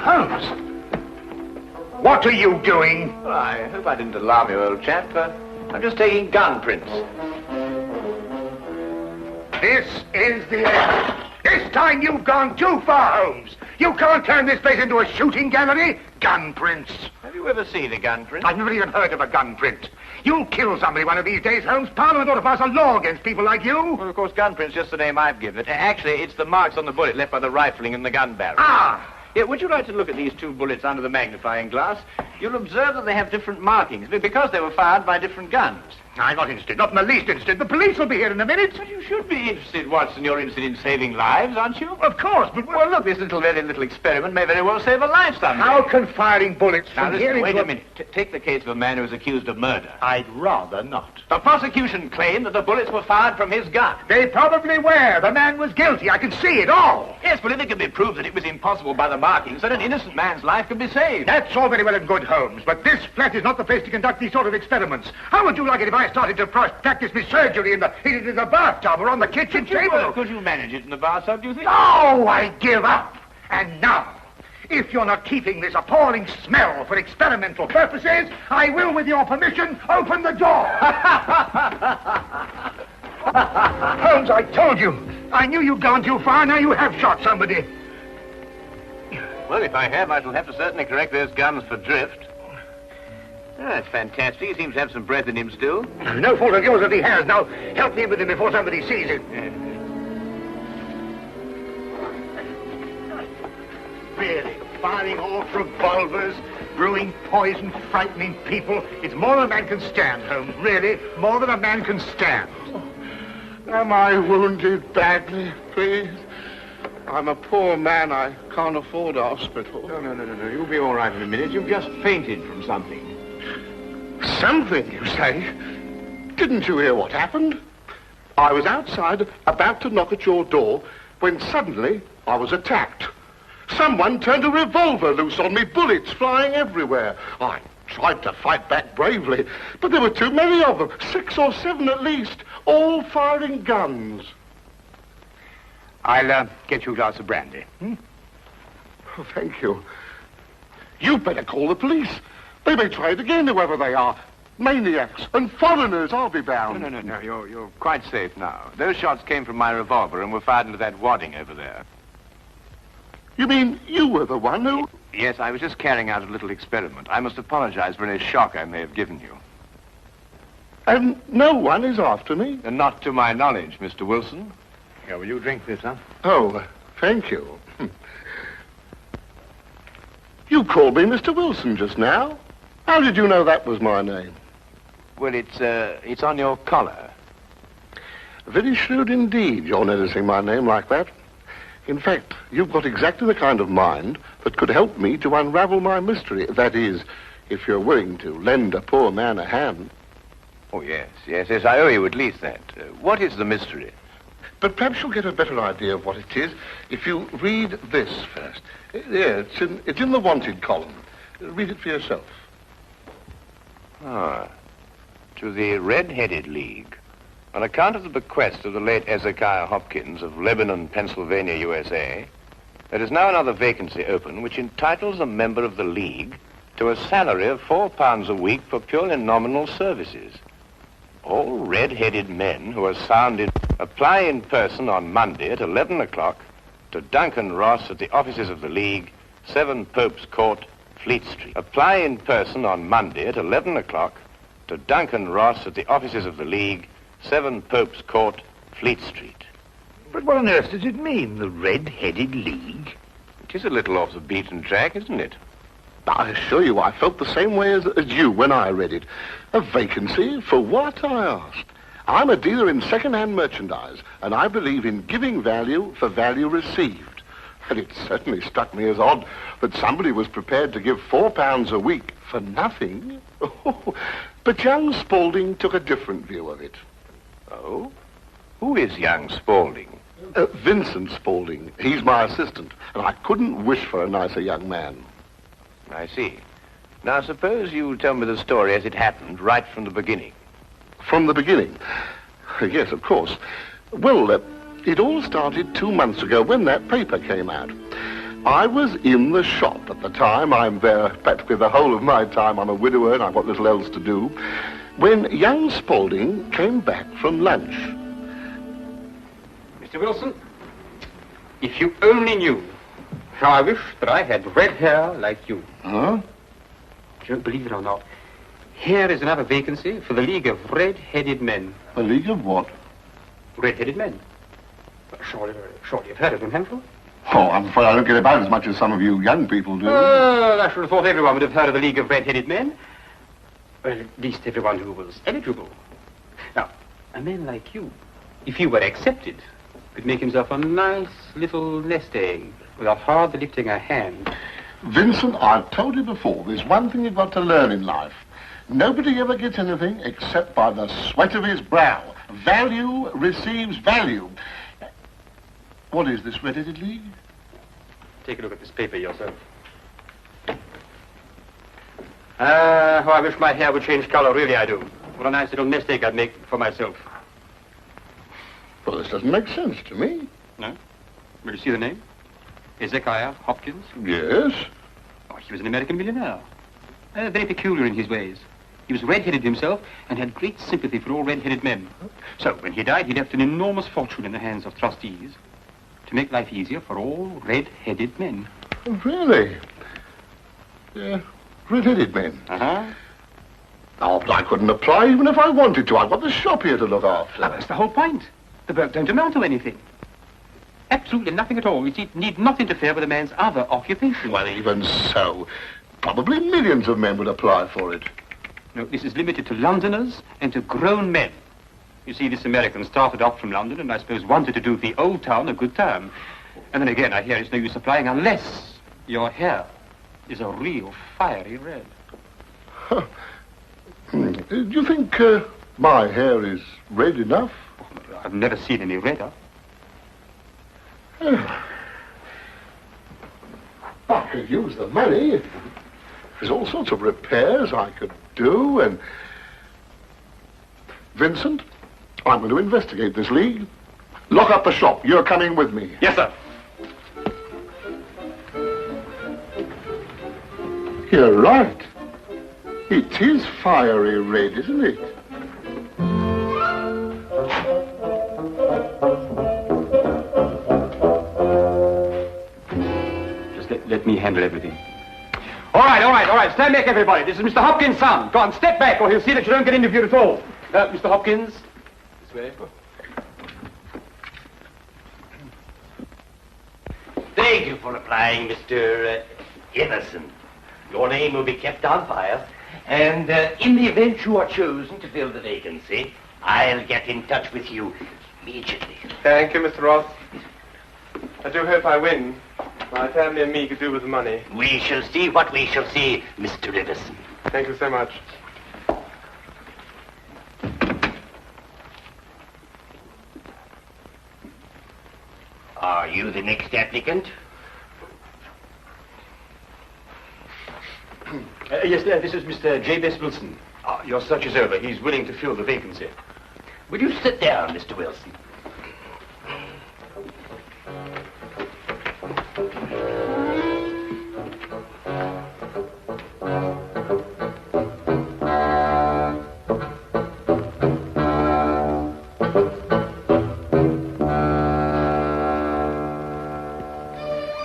Holmes! What are you doing? Well, I hope I didn't alarm you, old chap. I'm just taking gun prints. This is the end. This time you've gone too far, Holmes. You can't turn this place into a shooting gallery. Gun prints. Have you ever seen a gun print? I've never even heard of a gun print. You'll kill somebody one of these days, Holmes. Parliament ought to pass a law against people like you. Well, of course, gun print's just the name I've given it. Actually, it's the marks on the bullet left by the rifling in the gun barrel. Ah! Yeah, would you like to look at these two bullets under the magnifying glass? You'll observe that they have different markings, because they were fired by different guns. I'm not interested, not in the least interested. The police will be here in a minute. But you should be interested, Watson. You're interested in saving lives, aren't you? Of course, but... Well, look, this very little experiment may very well save a life someday. How can firing bullets now, from here listen, into... wait a minute. Take the case of a man who is accused of murder. I'd rather not. The prosecution claimed that the bullets were fired from his gun. They probably were. The man was guilty. I can see it all. Yes, but if it can be proved that it was impossible by the markings, then an innocent man's life could be saved. That's all very well and good, Holmes, but this flat is not the place to conduct these sort of experiments. How would you like it if I started to practice my surgery in the bathtub or on the kitchen table? Could you manage it in the bathtub, do you think? No, I give up. And now, if you're not keeping this appalling smell for experimental purposes, I will, with your permission, open the door. Holmes, I told you. I knew you'd gone too far. Now you have shot somebody. Well, if I have, I shall have to certainly correct those guns for drift. Oh, that's fantastic. He seems to have some breath in him still. No fault of yours that he has. Now, help me with him before somebody sees it. Really, firing off revolvers, brewing poison, frightening people. It's more than a man can stand, Holmes. Really, more than a man can stand. Am I wounded badly, please? I'm a poor man. I can't afford a hospital. No. You'll be all right in a minute. You've just fainted from something. Something, you say? Didn't you hear what happened? I was outside, about to knock at your door, when suddenly I was attacked. Someone turned a revolver loose on me, bullets flying everywhere. I tried to fight back bravely, but there were too many of them, 6 or 7 at least, all firing guns. I'll get you a glass of brandy. Oh, thank you. You'd better call the police. They may try it again, whoever they are. Maniacs and foreigners, I'll be bound. No. You're quite safe now. Those shots came from my revolver and were fired into that wadding over there. You mean you were the one who... Yes, I was just carrying out a little experiment. I must apologize for any shock I may have given you. And no one is after me? And not to my knowledge, Mr. Wilson. Here, will you drink this, huh? Oh, thank you. You called me Mr. Wilson just now. How did you know that was my name? Well, it's on your collar. Very shrewd indeed, you're noticing my name like that. In fact, you've got exactly the kind of mind that could help me to unravel my mystery. That is, if you're willing to lend a poor man a hand. Oh, yes, I owe you at least that. What is the mystery? But perhaps you'll get a better idea of what it is if you read this first. Yeah, it's in the wanted column. Read it for yourself. Ah, to the Red-Headed League. On account of the bequest of the late Ezekiah Hopkins of Lebanon, Pennsylvania, USA, there is now another vacancy open which entitles a member of the League to a salary of £4 a week for purely nominal services. All red-headed men who are sound in... Apply in person on Monday at 11 o'clock to Duncan Ross at the offices of the League, 7 Pope's Court, Fleet Street. Apply in person on Monday at 11 o'clock to Duncan Ross at the offices of the League, 7 Pope's Court, Fleet Street. But what on earth does it mean, the Red-Headed League? It is a little off the beaten track, isn't it? I assure you, I felt the same way as you when I read it. A vacancy? For what, I asked. I'm a dealer in second-hand merchandise, and I believe in giving value for value received. And it certainly struck me as odd that somebody was prepared to give £4 a week for nothing. But young Spaulding took a different view of it. Oh? Who is young Spaulding? Vincent Spaulding. He's my assistant, and I couldn't wish for a nicer young man. I see. Now, suppose you tell me the story as it happened, right from the beginning. From the beginning? Yes, of course. Well, it all started 2 months ago when that paper came out. I was in the shop at the time. I'm there practically the whole of my time. I'm a widower and I've got little else to do. When young Spaulding came back from lunch. Mr. Wilson, if you only knew how I wish that I had red hair like you. Huh? Don't believe it or not. Here is another vacancy for the League of Red-Headed Men. A league of what? Red-Headed Men. Surely you've heard of them, haven't you? Oh, I'm afraid I don't get about as much as some of you young people do. I should have thought everyone would have heard of the League of Red-Headed Men. Well, at least everyone who was eligible. Now, a man like you, if he were accepted, could make himself a nice little nest egg without hardly lifting a hand. Vincent, I've told you before, there's one thing you've got to learn in life. Nobody ever gets anything except by the sweat of his brow. Value receives value. What is this Red-Headed League? Take a look at this paper yourself. How I wish my hair would change color, really I do. What a nice little nest egg I'd make for myself. Well, this doesn't make sense to me. No? Will you see the name? Hezekiah Hopkins? Yes. Oh, he was an American millionaire. Very peculiar in his ways. He was red-headed himself and had great sympathy for all red-headed men. So when he died, he left an enormous fortune in the hands of trustees to make life easier for all red-headed men. Oh, really? Yeah, red-headed men. Uh-huh. Oh, but I couldn't apply even if I wanted to. I've got the shop here to look after. Well, that's the whole point. The work don't amount to anything. Absolutely nothing at all. It need not interfere with a man's other occupation. Well, even so, probably millions of men would apply for it. No, this is limited to Londoners and to grown men. You see, this American started off from London and I suppose wanted to do the old town a good turn. And then again, I hear it's no use applying unless your hair is a real fiery red. Huh. Do you think my hair is red enough? I've never seen any redder. I could use the money. There's all sorts of repairs I could do, and... Vincent, I'm going to investigate this league. Lock up the shop. You're coming with me. Yes, sir. You're right. It is fiery red, isn't it? Just let me handle everything. All right. Stand back, everybody. This is Mr. Hopkins' son. Go on, step back, or he'll see that you don't get interviewed at all. Mr. Hopkins, this way. Thank you for applying, Mr. Everson. Your name will be kept on file, and in the event you are chosen to fill the vacancy, I'll get in touch with you immediately. Thank you, Mr. Ross. I do hope I win. My family and me could do with the money. We shall see what we shall see, Mr. Everson. Thank you so much. Are you the next applicant? Yes, this is Mr. J.B.S. Wilson. Your search is over. He's willing to fill the vacancy. Will you sit down, Mr. Wilson?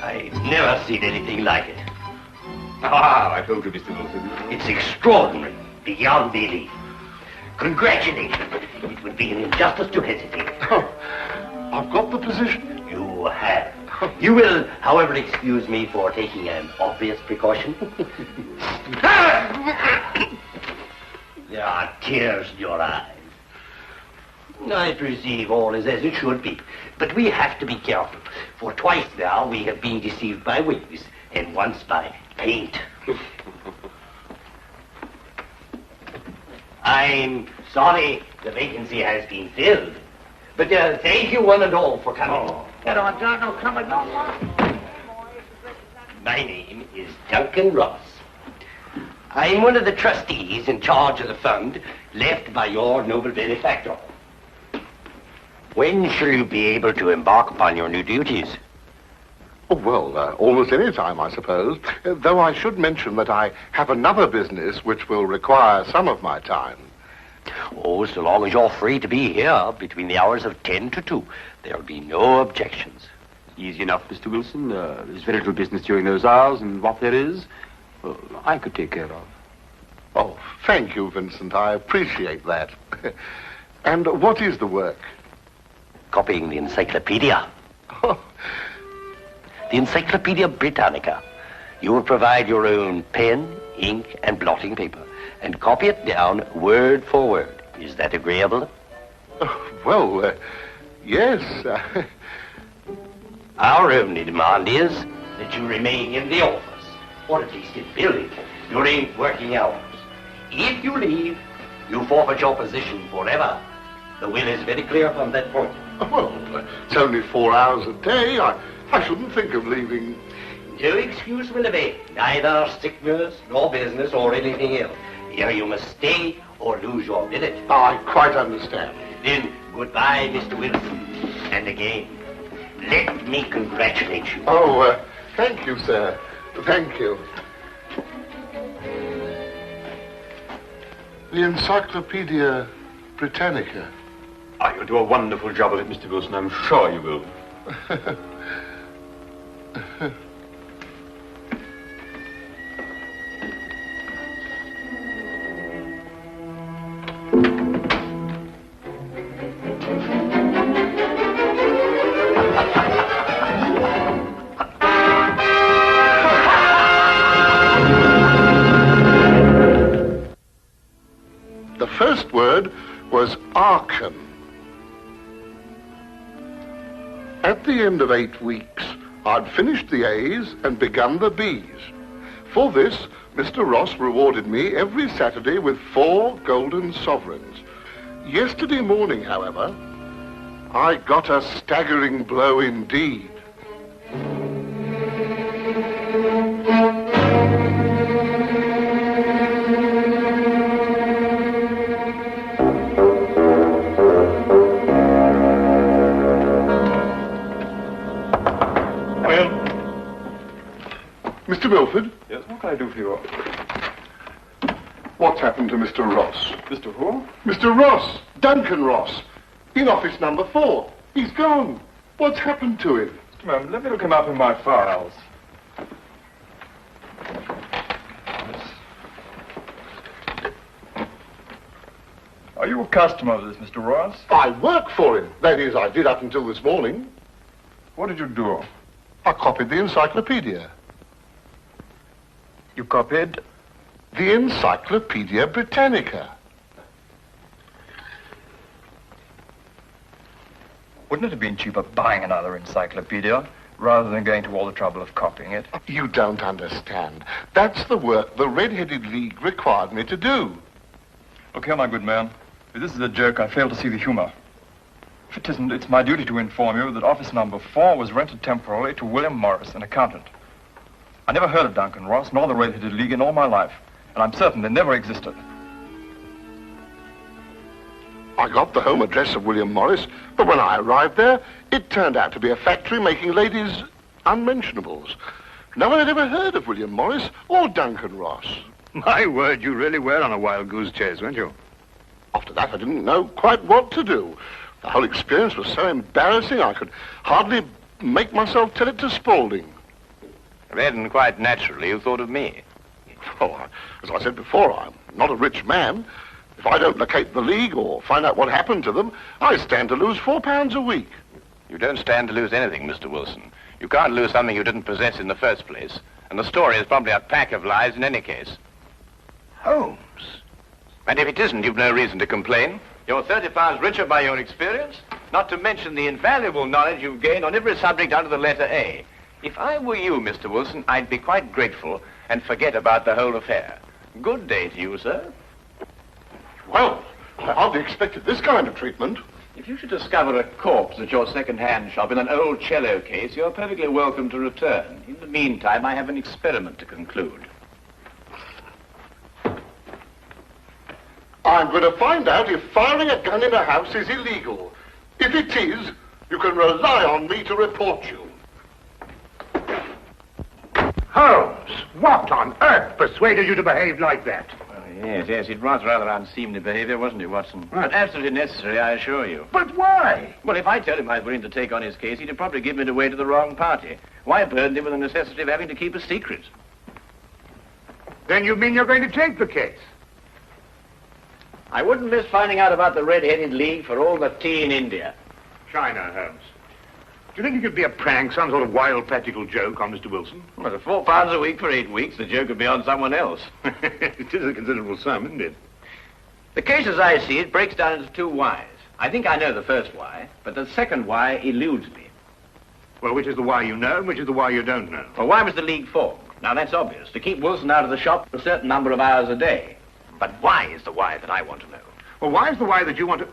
I've never seen anything like it. I told you, Mr. Wilson. It's extraordinary, beyond belief. Congratulations. It would be an injustice to hesitate. I've got the position. You have. You will, however, excuse me for taking an obvious precaution. There are tears in your eyes. I perceive all is as it should be, but we have to be careful, for twice now we have been deceived by wigs, and once by paint. I'm sorry the vacancy has been filled, but thank you one and all for coming. Get on, John, no coming, no more. My name is Duncan Ross. I'm one of the trustees in charge of the fund left by your noble benefactor. When shall you be able to embark upon your new duties? Oh, well, almost any time, I suppose. Though I should mention that I have another business which will require some of my time. Oh, so long as you're free to be here between the hours of 10 to 2, there'll be no objections. Easy enough, Mr. Wilson. There's very little business during those hours, and what there is, I could take care of. Oh, thank you, Vincent. I appreciate that. And what is the work? Copying the encyclopedia. Oh. The Encyclopedia Britannica. You will provide your own pen, ink, and blotting paper, and copy it down word for word. Is that agreeable? Well, yes. Our only demand is that you remain in the office, or at least in building, during working hours. If you leave, you forfeit your position forever. The will is very clear from that point. Well, it's only 4 hours a day. I shouldn't think of leaving. No excuse will avail, neither sickness nor business or anything else. Here you must stay or lose your billet. I quite understand. Then, goodbye, Mr. Wilson. And again, let me congratulate you. Oh, thank you, sir. Thank you. The Encyclopedia Britannica. Oh, you'll do a wonderful job of it, Mr. Wilson. I'm sure you will. The first word was Arkham. At the end of 8 weeks, I'd finished the A's and begun the B's. For this, Mr. Ross rewarded me every Saturday with 4 golden sovereigns. Yesterday morning, however, I got a staggering blow indeed. Mr. Milford? Yes, what can I do for you? What's happened to Mr. Ross? Mr. Who? Mr. Ross! Duncan Ross! In office number 4. He's gone. What's happened to him? Ma'am, let me look him up in my files. Yes. Are you a customer of this, Mr. Ross? I work for him. That is, I did up until this morning. What did you do? I copied the encyclopedia. You copied? The Encyclopedia Britannica. Wouldn't it have been cheaper buying another encyclopedia rather than going to all the trouble of copying it? You don't understand. That's the work the Red-Headed League required me to do. Look here, my good man. If this is a joke, I fail to see the humor. If it isn't, it's my duty to inform you that office number 4 was rented temporarily to William Morris, an accountant. I never heard of Duncan Ross, nor the Red-Headed League in all my life, and I'm certain they never existed. I got the home address of William Morris, but when I arrived there, it turned out to be a factory making ladies' unmentionables. No one had ever heard of William Morris or Duncan Ross. My word, you really were on a wild goose chase, weren't you? After that, I didn't know quite what to do. The whole experience was so embarrassing, I could hardly make myself tell it to Spaulding. Then, quite naturally, you thought of me. Well, as I said before, I'm not a rich man. If I don't locate the League or find out what happened to them, I stand to lose £4 a week. You don't stand to lose anything, Mr. Wilson. You can't lose something you didn't possess in the first place. And the story is probably a pack of lies in any case. Holmes. And if it isn't, you've no reason to complain. You're 30 pounds richer by your experience, not to mention the invaluable knowledge you've gained on every subject under the letter A. If I were you, Mr. Wilson, I'd be quite grateful and forget about the whole affair. Good day to you, sir. Well, I hardly expected this kind of treatment. If you should discover a corpse at your second-hand shop in an old cello case, you're perfectly welcome to return. In the meantime, I have an experiment to conclude. I'm going to find out if firing a gun in a house is illegal. If it is, you can rely on me to report you. Holmes, what on earth persuaded you to behave like that? Yes, it was rather unseemly behavior, wasn't it, Watson? Right. But absolutely necessary, I assure you. But why? Well, if I told him I was willing to take on his case, he'd have probably given it away to the wrong party. Why burden him with the necessity of having to keep a secret? Then you mean you're going to take the case? I wouldn't miss finding out about the Red-Headed League for all the tea in India. China, Holmes. Do you think it could be a prank, some sort of wild practical joke on Mr. Wilson? Well, at £4 a week for 8 weeks, the joke would be on someone else. It is a considerable sum, isn't it? The case, as I see it, breaks down into two whys. I think I know the first why, but the second why eludes me. Well, which is the why you know and which is the why you don't know? Well, why was the League formed? Now, that's obvious. To keep Wilson out of the shop a certain number of hours a day. But why is the why that I want to know? Well, why is the why that you want to...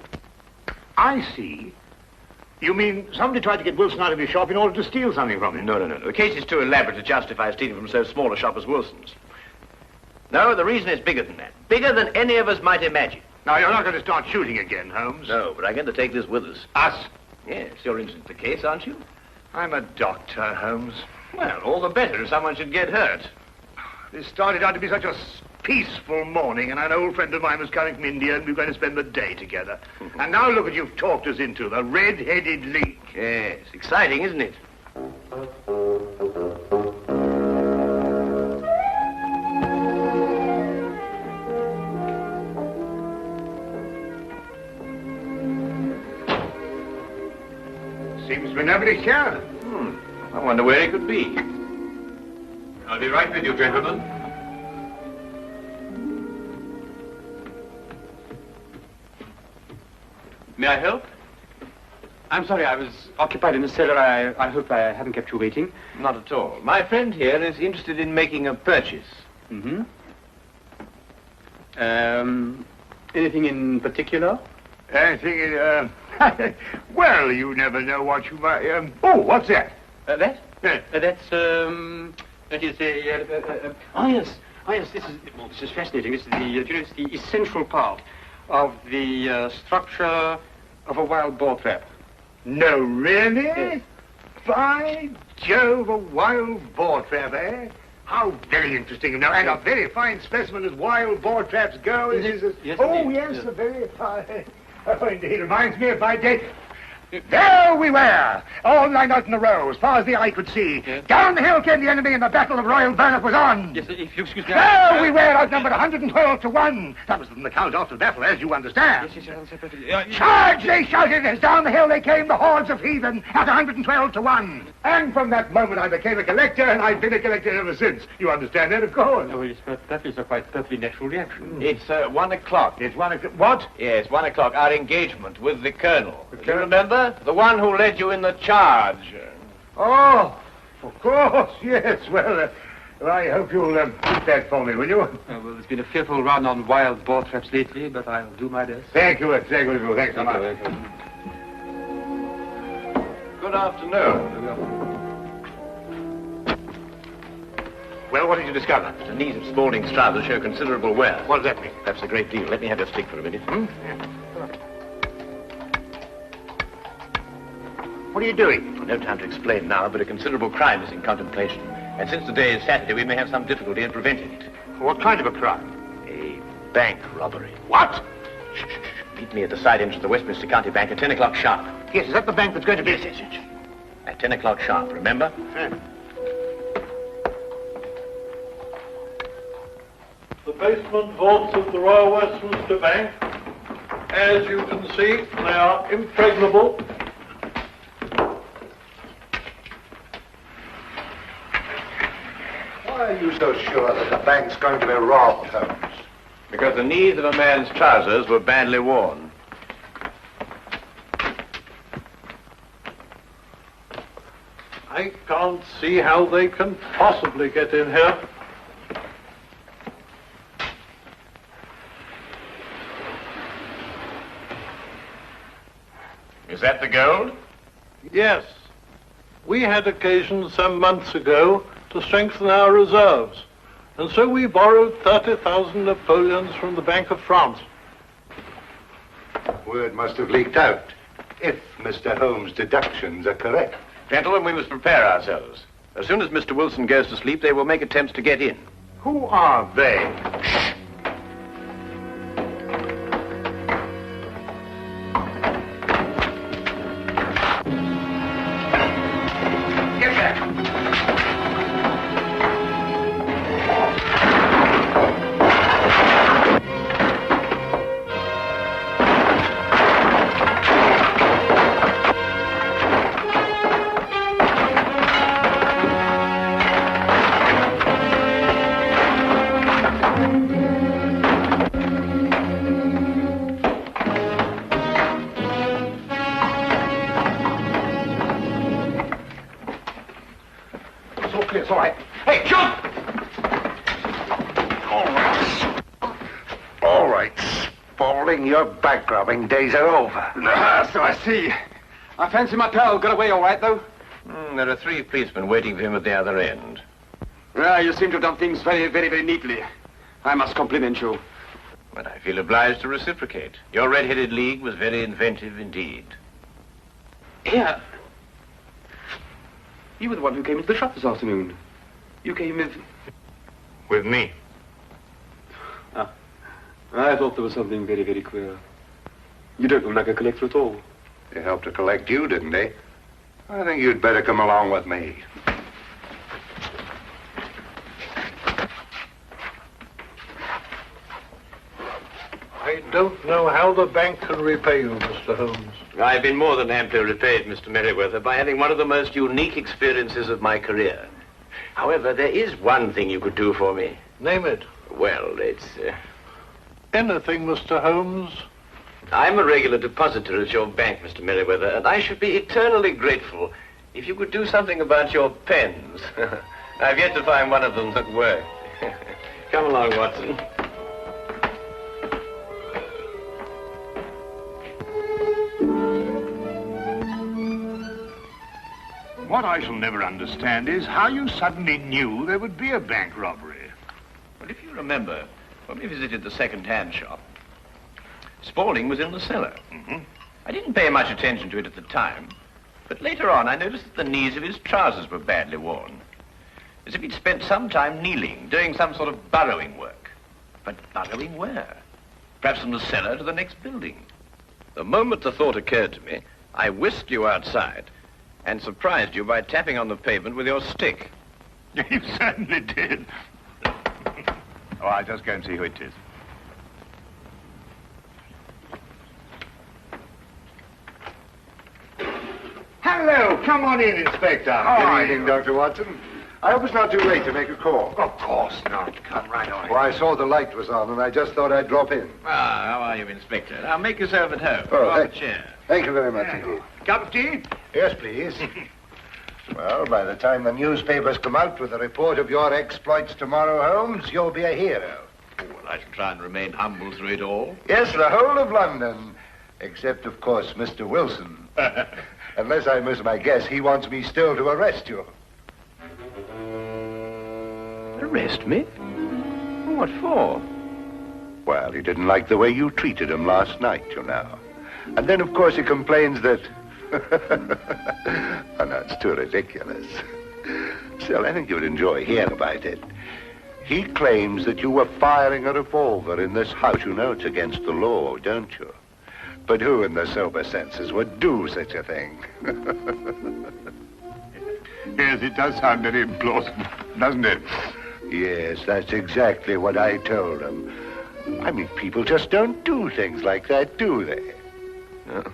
I see. You mean somebody tried to get Wilson out of his shop in order to steal something from him? No. The case is too elaborate to justify stealing from so small a shop as Wilson's. No, the reason is bigger than that. Bigger than any of us might imagine. Now, you're not going to start shooting again, Holmes. No, but I'm going to take this with us. Us? Yes, you're interested in the case, aren't you? I'm a doctor, Holmes. Well, all the better if someone should get hurt. This started out to be such a peaceful morning, and an old friend of mine was coming from India, and we were going to spend the day together. And now look what you've talked us into, the Red-Headed League. Yes, exciting, isn't it? Seems to be nobody here. I wonder where he could be. I'll be right with you, gentlemen. May I help? I'm sorry, I was occupied in the cellar. I hope I haven't kept you waiting. Not at all. My friend here is interested in making a purchase. Mm-hmm. Anything in particular? Anything in, well, you never know what you might, oh, what's that? That? Yeah. That is a, oh, yes, this is fascinating. This is it's the essential part of the structure of a wild boar trap. No, really? Yes. By Jove, a wild boar trap, eh? How very interesting. Now, and a very fine specimen as wild boar traps go. Yes, It is yes, oh, indeed. yes, Yes. a very fine. Oh, indeed, reminds me of my day. There we were, all lined out in a row, as far as the eye could see. Yes. Down the hill came the enemy, and the Battle of Royal Burnett was on. Yes, if you excuse me. There we were, outnumbered 112 to 1. That was from the count after the battle, as you understand. Yes. Charge, they shouted, as down the hill they came, the hordes of heathen, at 112 to 1. And from that moment I became a collector, and I've been a collector ever since. You understand that, of course. Oh, yes, but that is a quite perfectly natural reaction. It's 1 o'clock. It's 1 o'clock. What? Yes, 1 o'clock. Our engagement with the Colonel. Do you remember? The one who led you in the charge. Oh, of course, yes. Well, I hope you'll keep that for me, will you? Well, there's been a fearful run on wild boar traps lately, but I'll do my best. Thank you, thanks so much. Good afternoon. Well, what did you discover? The knees of Spaulding's trousers show considerable wear. What does that mean? That's a great deal. Let me have your stick for a minute. What are you doing? No time to explain now, but a considerable crime is in contemplation. And since today is Saturday, we may have some difficulty in preventing it. What kind of a crime? A bank robbery. What? Shh. Meet me at the side entrance of the Westminster County Bank at 10 o'clock sharp. Yes, is that the bank that's going to be... Yes. At 10 o'clock sharp, remember? The basement vaults of the Royal Westminster Bank, as you can see, they are impregnable. Why are you so sure that the bank's going to be robbed, Holmes? Because the knees of a man's trousers were badly worn. I can't see how they can possibly get in here. Is that the gold? Yes. We had occasion some months ago to strengthen our reserves, and so we borrowed 30,000 Napoleons from the Bank of France. Word must have leaked out, if Mr. Holmes' deductions are correct. Gentlemen, we must prepare ourselves. As soon as Mr. Wilson goes to sleep, they will make attempts to get in. Who are they? Get back! It's all right. Hey, jump! All right, Spaulding, your back-grabbing days are over. So I see. I fancy my pal got away all right, though. There are 3 policemen waiting for him at the other end. Well, you seem to have done things very, very, very neatly. I must compliment you. But I feel obliged to reciprocate. Your red-headed league was very inventive indeed. Here. You were the one who came into the shop this afternoon. You came with... With me. Ah. I thought there was something very, very queer. You don't look like a collector at all. They helped to collect you, didn't they? I think you'd better come along with me. I don't know how the bank can repay you, Mr. Holmes. I've been more than amply repaid, Mr. Merriweather, by having one of the most unique experiences of my career. However, there is one thing you could do for me. Name it. Well, it's... Anything, Mr. Holmes. I'm a regular depositor at your bank, Mr. Merriweather, and I should be eternally grateful if you could do something about your pens. I've yet to find one of them that worked. Come along, Watson. What I shall never understand is how you suddenly knew there would be a bank robbery. Well, if you remember, when we visited the second-hand shop, Spaulding was in the cellar. I didn't pay much attention to it at the time, but later on I noticed that the knees of his trousers were badly worn, as if he'd spent some time kneeling, doing some sort of burrowing work. But burrowing where? Perhaps from the cellar to the next building. The moment the thought occurred to me, I whisked you outside and surprised you by tapping on the pavement with your stick. You certainly did. Oh, I'll just go and see who it is. Hello, come on in, Inspector. Good evening, Dr. Watson. I hope it's not too late to make a call. Of course not. Come right on. Well, I saw the light was on, and I just thought I'd drop in. Ah, how are you, Inspector? Now, make yourself at home. Oh, Draw up a chair. Thank you very much indeed. Cup of tea? Yes, please. Well, by the time the newspapers come out with a report of your exploits tomorrow, Holmes, you'll be a hero. Oh, well, I shall try and remain humble through it all. Yes, the whole of London. Except, of course, Mr. Wilson. Unless I miss my guess, he wants me still to arrest you. Arrest me? What for? Well, he didn't like the way you treated him last night, you know. And then, of course, he complains that... Oh, no, it's too ridiculous. Still, I think you'd enjoy hearing about it. He claims that you were firing a revolver in this house. You know it's against the law, don't you? But who in their sober senses would do such a thing? Yes, it does sound very implausible, doesn't it? Yes, that's exactly what I told him. I mean, people just don't do things like that, do they? No.